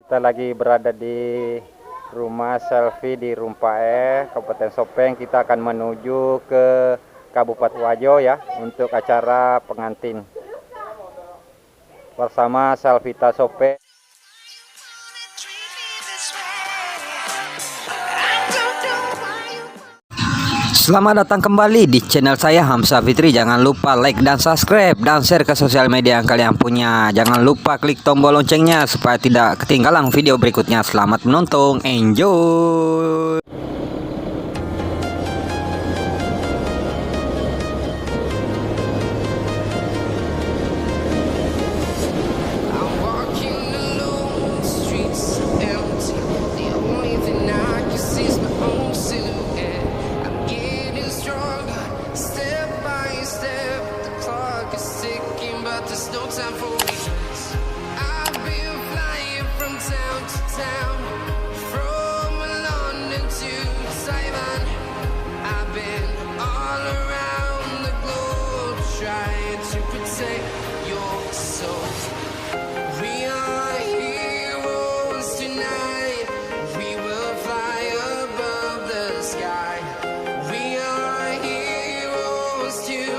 Kita lagi berada di rumah selfie di Rumpae, Kabupaten Sopeng. Kita akan menuju ke Kabupaten Wajo ya untuk acara pengantin bersama Selvita Sopeng. Selamat datang kembali di channel saya Hamzah Fitri. Jangan lupa like dan subscribe dan share ke sosial media yang kalian punya. Jangan lupa klik tombol loncengnya supaya tidak ketinggalan video berikutnya. Selamat menonton, enjoy. There's no time for reasons. I've been flying from town to town, from London to Taiwan. I've been all around the globe trying to protect your soul. We are heroes tonight. We will fly above the sky. We are heroes tonight.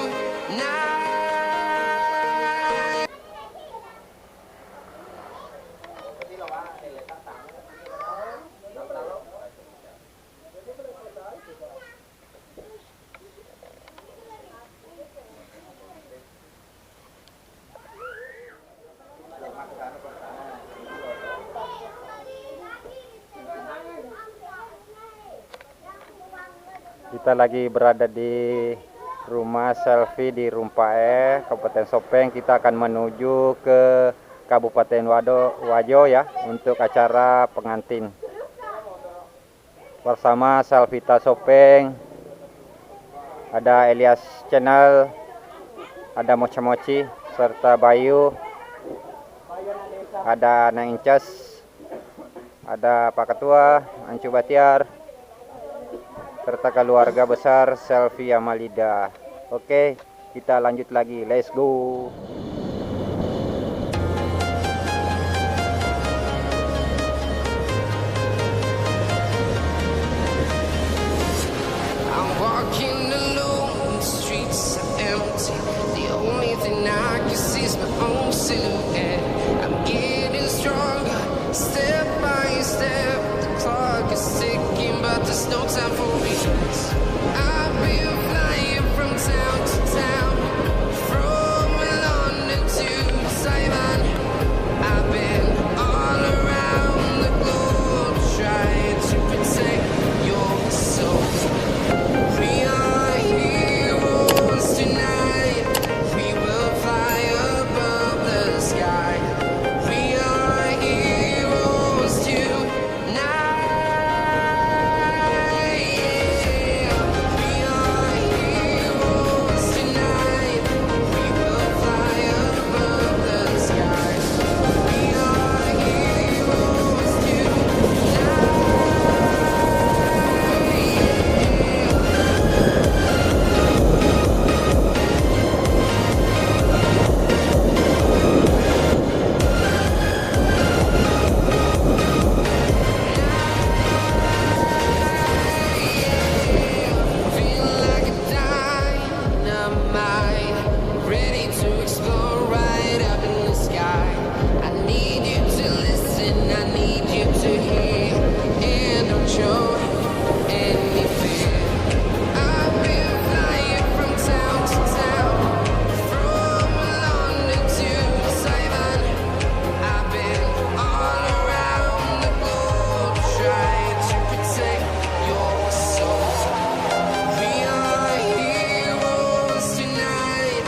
Kita lagi berada di rumah selfie di Rumpae, Kabupaten Sopeng. Kita akan menuju ke Kabupaten Wajo ya untuk acara pengantin bersama Selvita Sopeng. Ada Elias Channel, ada Mochi Mochi serta Bayu, ada Nang Incas, ada Pak Ketua Ancu Batiar, serta keluarga besar Selfie Amalida. Oke, kita lanjut lagi. Let's go. I'm walking alone, the streets are empty. The only thing I can see is my own silhouette. I'm getting stronger, step by step. The clock is ticking, but there's no time for reasons. I've been flying from town to town, from London to Taiwan. I've been all around the globe trying to protect your soul. We are heroes tonight. We will fly above the sky. We are heroes tonight. Yeah. We are heroes tonight. We will fly above the sky. We are heroes tonight. Feel like a dynamite, ready to explode right up in the sky. I need you to listen, I need you to hear, and don't show any fear. I've been flying from town to town, from London to Taiwan. I've been all around the globe trying to protect your soul. We are heroes tonight.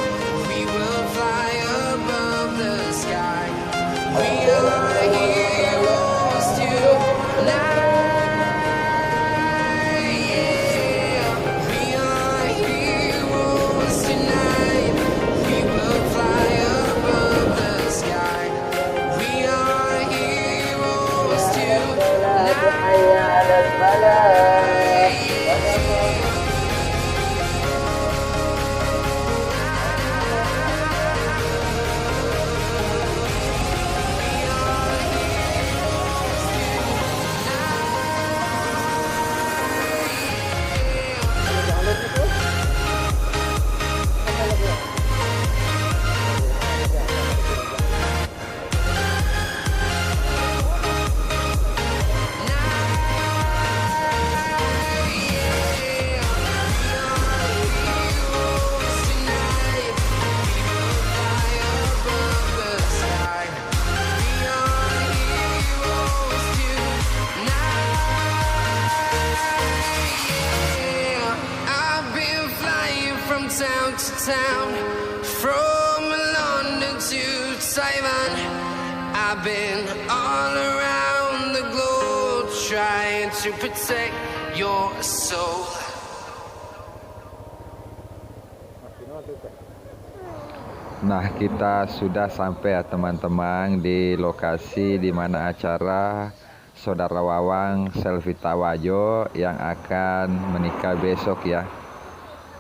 We will fly above the sky. We are heroes tonight. Yeah. We are heroes tonight. We will fly above the sky. We are heroes tonight. to town, from London to Taiwan. I've been all around the globe trying to protect your soul. Nah, kita sudah sampai ya teman-teman di lokasi di mana acara Saudara Wawang Selvi Tawajo yang akan menikah besok ya.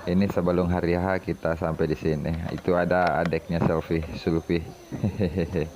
Ini sebelum hari H kita sampai di sini. Itu ada adiknya Selvi, Sulfi. Hehehe.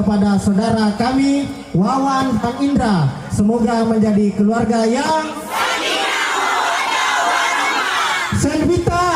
kepada saudara kami Wawan dan Indra. Semoga menjadi keluarga yang Selvita